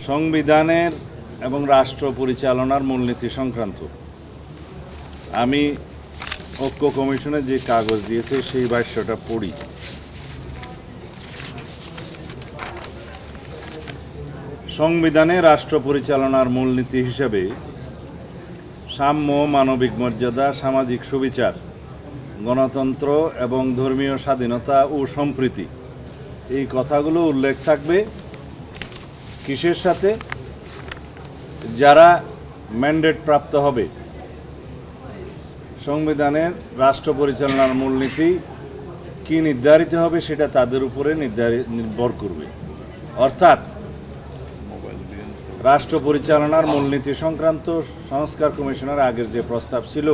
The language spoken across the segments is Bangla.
সংবিধানের এবং রাষ্ট্র পরিচালনার মূলনীতি সংক্রান্ত আমি ঐক্য কমিশনে যে কাগজ দিয়েছে সেই ভাষ্যটা পড়ি। সংবিধানে রাষ্ট্র পরিচালনার মূলনীতি হিসেবে সাম্য, মানবিক মর্যাদা, সামাজিক সুবিচার, গণতন্ত্র এবং ধর্মীয় স্বাধীনতা ও সম্প্রীতি এই কথাগুলো উল্লেখ থাকবে। কিসের সাথে? যারা ম্যান্ডেট প্রাপ্ত হবে সংবিধানের রাষ্ট্র পরিচালনার মূলনীতি কি নির্ধারিত হবে সেটা তাদের উপরে নির্ভর করবে। অর্থাৎ রাষ্ট্র পরিচালনার মূলনীতি সংক্রান্ত সংস্কার কমিশনের আগের যে প্রস্তাব ছিল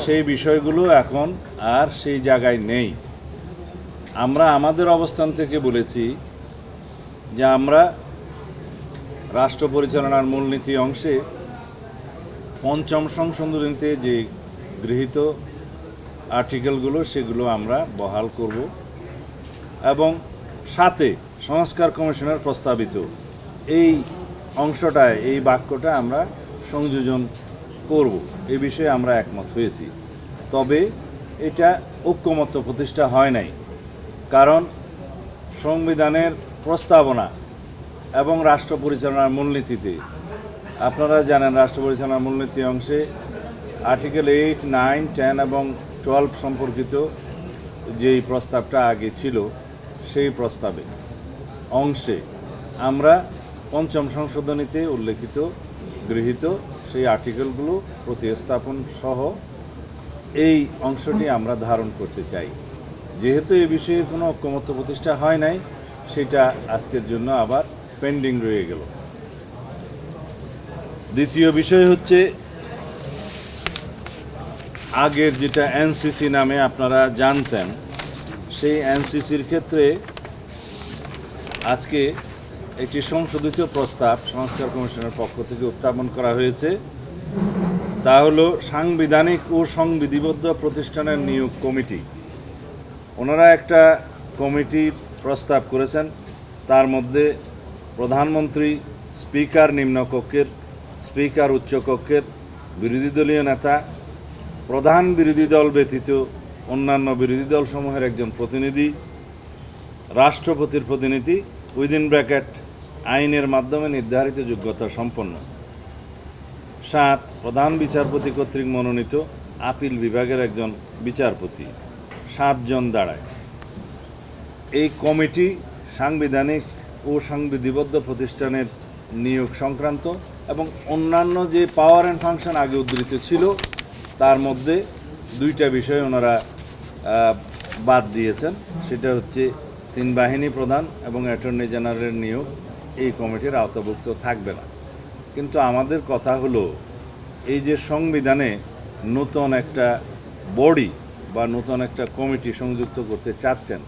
সেই বিষয়গুলো এখন আর সেই জায়গায় নেই। আমরা আমাদের অবস্থান থেকে বলেছি যে আমরা রাষ্ট্র পরিচালনার মূলনীতি অংশে পঞ্চম সংশোধনীতে যে গৃহীত আর্টিকেলগুলো সেগুলো আমরা বহাল করব এবং সাথে সংস্কার কমিশনের প্রস্তাবিত এই অংশটায় এই বাক্যটা আমরা সংযোজন করব। এই বিষয়ে আমরা একমত হয়েছি। তবে এটা ঐক্যমত্য প্রতিষ্ঠা হয় নাই, কারণ সংবিধানের প্রস্তাবনা এবং রাষ্ট্র পরিচালনার মূলনীতিতে আপনারা জানেন রাষ্ট্র পরিচালনার মূলনীতি অংশে আর্টিকেল 8, 9, 10 এবং 12 সম্পর্কিত যেই প্রস্তাবটা আগে ছিল সেই প্রস্তাবে অংশে আমরা পঞ্চম সংশোধনীতে উল্লেখিত গৃহীত সেই আর্টিকেলগুলো প্রতিস্থাপন সহ এই অংশটি আমরা ধারণ করতে চাই। যেহেতু এই বিষয়ে কোনো ঐক্যমত্য প্রতিষ্ঠা হয় নাই, সেটা আজকের জন্য আবার পেন্ডিং রয়ে গেল। দ্বিতীয় বিষয় হচ্ছে আগের যেটা এনসিসি নামে আপনারা জানতেন, সেই এনসিসির ক্ষেত্রে আজকে একটি সংশোধিত প্রস্তাব সংস্কার কমিশনের পক্ষ থেকে উত্থাপন করা হয়েছে। তা হলো সাংবিধানিক ও সংবিধিবদ্ধ প্রতিষ্ঠানের নিয়োগ কমিটি। ওনারা একটা কমিটির প্রস্তাব করেছেন, তার মধ্যে প্রধানমন্ত্রী, স্পিকার নিম্নকক্ষের, স্পিকার উচ্চকক্ষের, বিরোধী দলীয় নেতা, প্রধান বিরোধী দল ব্যতীত অন্যান্য বিরোধী দলসমূহের একজন প্রতিনিধি, রাষ্ট্রপতির প্রতিনিধি উইদিন ব্র্যাকেট আইনের মাধ্যমে নির্ধারিত যোগ্যতা সম্পন্ন। 7, প্রধান বিচারপতি কর্তৃক মনোনীত আপিল বিভাগের একজন বিচারপতি। 7 জন দাঁড়ায়। এই কমিটি সাংবিধানিক ও সংবিধিবদ্ধ প্রতিষ্ঠানের নিয়োগ সংক্রান্ত এবং অন্যান্য যে পাওয়ার অ্যান্ড ফাংশন আগে উদ্ধৃত ছিল তার মধ্যে 2টা বিষয় ওনারা বাদ দিয়েছেন। সেটা হচ্ছে 3 বাহিনী প্রধান এবং অ্যাটর্নি জেনারেলের নিয়োগ এই কমিটির আওতাভুক্ত থাকবে না। কিন্তু আমাদের কথা হলো এই যে সংবিধানে নতুন একটা বডি বা নতুন একটা কমিটি সংযুক্ত করতে চাচ্ছেন,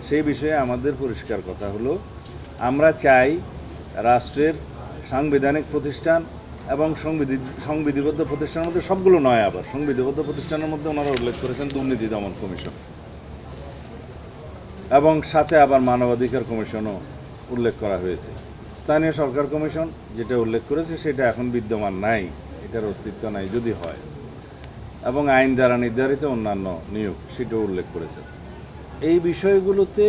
সেই বিষয়ে আমাদের পরিষ্কার কথা হলো আমরা চাই রাষ্ট্রের সাংবিধানিক প্রতিষ্ঠান এবং সংবিধিবদ্ধ প্রতিষ্ঠানের মধ্যে সবগুলো নয়, আবার সংবিধিবদ্ধ প্রতিষ্ঠানের মধ্যে ওনারা উল্লেখ করেছেন দুর্নীতি দমন কমিশন এবং সাথে আবার মানবাধিকার কমিশনও উল্লেখ করা হয়েছে। স্থানীয় সরকার কমিশন যেটা উল্লেখ করেছে সেটা এখন বিদ্যমান নাই, এটার অস্তিত্ব নাই যদি হয়, এবং আইন দ্বারা নির্ধারিত অন্যান্য নিয়োগ সেটাও উল্লেখ করেছে। এই বিষয়গুলোতে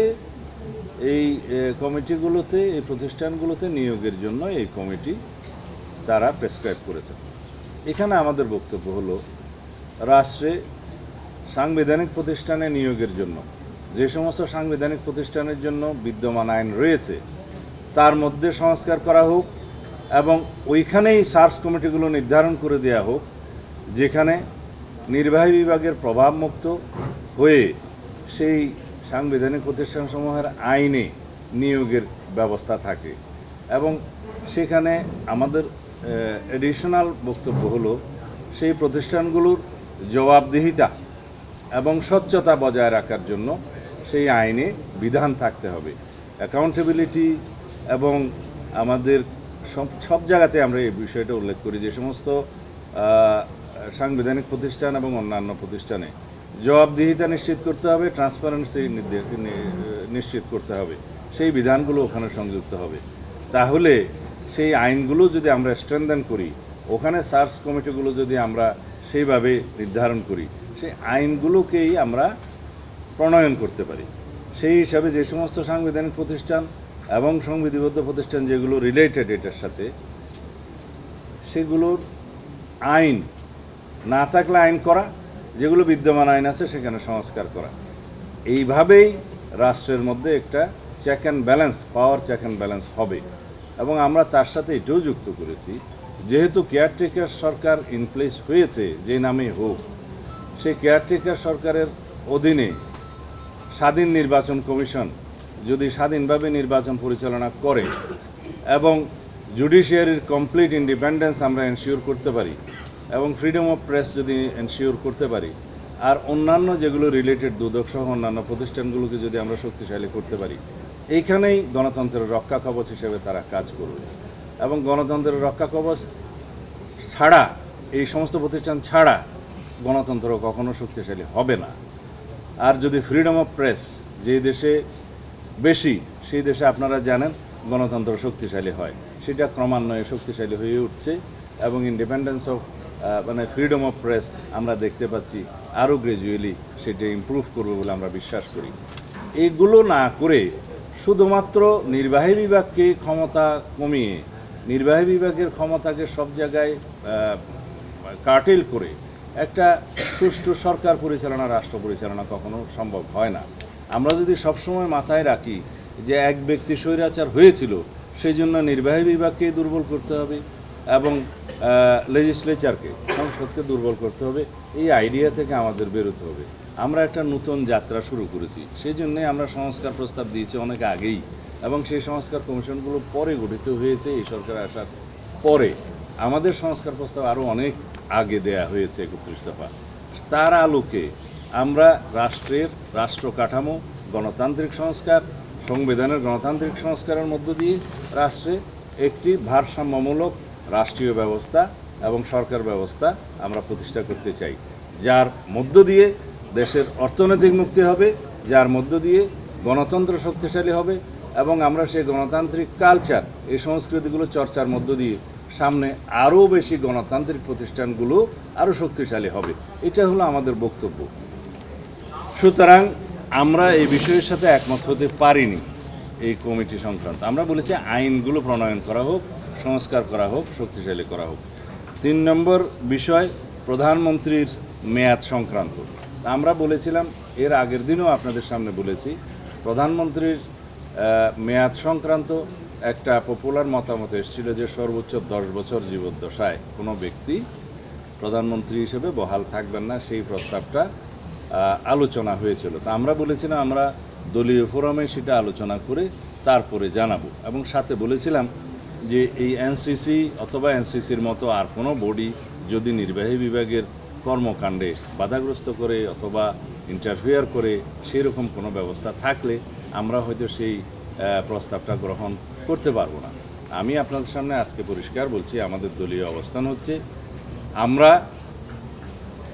এই কমিটিগুলোতে এই প্রতিষ্ঠানগুলোতে নিয়োগের জন্য এই কমিটি তারা প্রেসক্রাইব করেছে। এখানে আমাদের বক্তব্য হলো রাষ্ট্রে সাংবিধানিক প্রতিষ্ঠানে নিয়োগের জন্য যে সমস্ত সাংবিধানিক প্রতিষ্ঠানের জন্য বিদ্যমান আইন রয়েছে তার মধ্যে সংস্কার করা হোক এবং ওইখানেই সার্চ কমিটিগুলো নির্ধারণ করে দেওয়া হোক যেখানে নির্বাহী বিভাগের প্রভাবমুক্ত হয়ে সেই সাংবিধানিক প্রতিষ্ঠানসমূহের আইনে নিয়োগের ব্যবস্থা থাকে। এবং সেখানে আমাদের এডিশনাল বক্তব্য হলো সেই প্রতিষ্ঠানগুলোর জবাবদিহিতা এবং স্বচ্ছতা বজায় রাখার জন্য সেই আইনে বিধান থাকতে হবে। অ্যাকাউন্টেবিলিটি এবং আমাদের সব জায়গাতে আমরা এই বিষয়টা উল্লেখ করি যে সমস্ত সাংবিধানিক প্রতিষ্ঠান এবং অন্যান্য প্রতিষ্ঠানে জবাবদিহিতা নিশ্চিত করতে হবে, ট্রান্সপারেন্সি নিশ্চিত করতে হবে, সেই বিধানগুলো ওখানে সংযুক্ত হবে। তাহলে সেই আইনগুলো যদি আমরা স্ট্রেনথেন করি, ওখানে সার্চ কমিটিগুলো যদি আমরা সেইভাবে নির্ধারণ করি, সেই আইনগুলোকেই আমরা প্রণয়ন করতে পারি। সেই হিসাবে যে সমস্ত সাংবিধানিক প্রতিষ্ঠান এবং সংবিধিবদ্ধ প্রতিষ্ঠান যেগুলো রিলেটেড এটার সাথে, সেগুলোর আইন না থাকলে আইন করা, যেগুলো বিদ্যমান আইন আছে সেখানে সংস্কার করা। এইভাবেই রাষ্ট্রের মধ্যে একটা check and balance, power check and balance হবে। এবং আমরা তার সাথে এটাও যুক্ত করেছি, যেহেতু কেয়ারটেকার সরকার ইন প্লেস হয়েছে যে নামে হোক, সেই কেয়ারটেকার সরকারের অধীনে স্বাধীন নির্বাচন কমিশন যদি স্বাধীনভাবে নির্বাচন পরিচালনা করে এবং জুডিশিয়ারির কমপ্লিট ইন্ডিপেন্ডেন্স আমরা এনশিওর করতে পারি এবং ফ্রিডম অফ প্রেস যদি এনশিওর করতে পারি, আর অন্যান্য যেগুলো রিলেটেড দুদক সহ অন্যান্য প্রতিষ্ঠানগুলোকে যদি আমরা শক্তিশালী করতে পারি, এইখানেই গণতন্ত্রের রক্ষা কবচ হিসেবে তারা কাজ করবে। এবং গণতন্ত্রের রক্ষা কবচ ছাড়া, এই সমস্ত প্রতিষ্ঠান ছাড়া গণতন্ত্র কখনো শক্তিশালী হবে না। আর যদি ফ্রিডম অফ প্রেস যে দেশে বেশি, সেই দেশে আপনারা জানেন গণতন্ত্র শক্তিশালী হয়, সেটা ক্রমান্বয়ে শক্তিশালী হয়ে উঠছে এবং independence of freedom of press আমরা দেখতে পাচ্ছি আরও গ্র্যাজুয়ালি সেটা ইমপ্রুভ করবে বলে আমরা বিশ্বাস করি। এগুলো না করে শুধুমাত্র নির্বাহী বিভাগকে ক্ষমতা কমিয়ে নির্বাহী বিভাগের ক্ষমতাকে সব জায়গায় কার্টেল করে একটা সুষ্ঠু সরকার পরিচালনা, রাষ্ট্র পরিচালনা কখনো সম্ভব হয় না। আমরা যদি সবসময় মাথায় রাখি যে এক ব্যক্তি স্বৈরাচার হয়েছিল, সেই জন্য নির্বাহী বিভাগকেই দুর্বল করতে হবে এবং লেজিসলেচারকে, সংসদকে দুর্বল করতে হবে, এই আইডিয়া থেকে আমাদের বেরোতে হবে। আমরা একটা নতুন যাত্রা শুরু করেছি, সেই জন্যে আমরা সংস্কার প্রস্তাব দিয়েছি অনেক আগেই, এবং সেই সংস্কার কমিশনগুলো পরে গঠিত হয়েছে এই সরকার আসার পরে। আমাদের সংস্কার প্রস্তাব আরও অনেক আগে দেয়া হয়েছে 31 দফা। তার আলোকে আমরা রাষ্ট্রের রাষ্ট্র কাঠামো, গণতান্ত্রিক সংস্কার, সংবিধানের গণতান্ত্রিক সংস্কারের মধ্য দিয়ে রাষ্ট্রে একটি ভারসাম্যমূলক রাষ্ট্রীয় ব্যবস্থা এবং সরকার ব্যবস্থা আমরা প্রতিষ্ঠা করতে চাই, যার মধ্য দিয়ে দেশের অর্থনৈতিক মুক্তি হবে, যার মধ্য দিয়ে গণতন্ত্র শক্তিশালী হবে এবং আমরা সেই গণতান্ত্রিক কালচার, এই সংস্কৃতিগুলো চর্চার মধ্য দিয়ে সামনে আরও বেশি গণতান্ত্রিক প্রতিষ্ঠানগুলো আরও শক্তিশালী হবে। এটা হলো আমাদের বক্তব্য। সুতরাং আমরা এই বিষয়ের সাথে একমত হতে পারিনি এই কমিটি সংক্রান্ত। আমরা বলেছি আইনগুলো প্রণয়ন করা হোক, সংস্কার করা হোক, শক্তিশালী করা হোক। 3 নম্বর বিষয় প্রধানমন্ত্রীর মেয়াদ সংক্রান্ত। আমরা বলেছিলাম, এর আগের দিনও আপনাদের সামনে বলেছি, প্রধানমন্ত্রীর মেয়াদ সংক্রান্ত একটা পপুলার মতামত এসেছিল যে সর্বোচ্চ 10 বছর জীবদ্দশায় কোনো ব্যক্তি প্রধানমন্ত্রী হিসেবে বহাল থাকবেন না, সেই প্রস্তাবটা আলোচনা হয়েছিল। তা আমরা বলেছিলাম আমরা দলীয় ফোরামে সেটা আলোচনা করে তারপরে জানাবো, এবং সাথে বলেছিলাম যে এই এনসিসি অথবা এনসিসির মতো আর কোনো বডি যদি নির্বাহী বিভাগের কর্মকাণ্ডে বাধাগ্রস্ত করে অথবা ইন্টারফেয়ার করে সেরকম কোনো ব্যবস্থা থাকলে আমরা হয়তো সেই প্রস্তাবটা গ্রহণ করতে পারবো না। আমি আপনাদের সামনে আজকে পরিষ্কার বলছি, আমাদের দলীয় অবস্থান হচ্ছে আমরা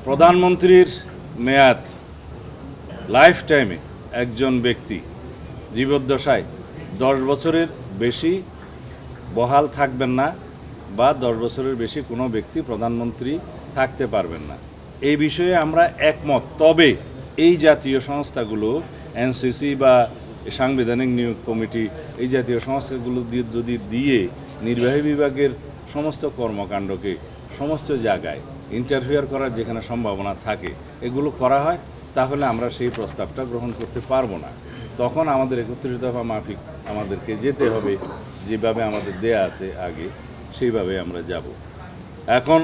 প্রধানমন্ত্রীর মেয়াদ লাইফ টাইমে একজন ব্যক্তি জীবদ্দশায় 10 বছরের বেশি বহাল থাকবেন না বা 10 বছরের বেশি কোনো ব্যক্তি প্রধানমন্ত্রী থাকতে পারবেন না, এই বিষয়ে আমরা একমত। তবে এই জাতীয় সংস্থাগুলো, এনসিসি বা সাংবিধানিক নিয়োগ কমিটি, এই জাতীয় সংস্থাগুলো যদি দিয়ে নির্বাহী বিভাগের সমস্ত কর্মকাণ্ডকে সমস্ত জায়গায় ইন্টারফেয়ার করার যেখানে সম্ভাবনা থাকে এগুলো করা হয়, তাহলে আমরা সেই প্রস্তাবটা গ্রহণ করতে পারবো না। তখন আমাদের 31 দফা মাফিক আমাদেরকে যেতে হবে, যেভাবে আমাদের দেয়া আছে আগে সেইভাবে আমরা যাব। এখন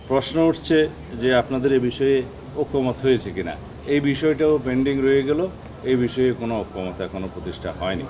প্রশ্ন উঠছে যে আপনাদের এই বিষয়ে ঐক্যমত হয়েছে কিনা। এই বিষয়টাও পেন্ডিং রয়ে গেল, এই বিষয়ে কোনো ঐক্যমত এখনও প্রতিষ্ঠা হয়নি।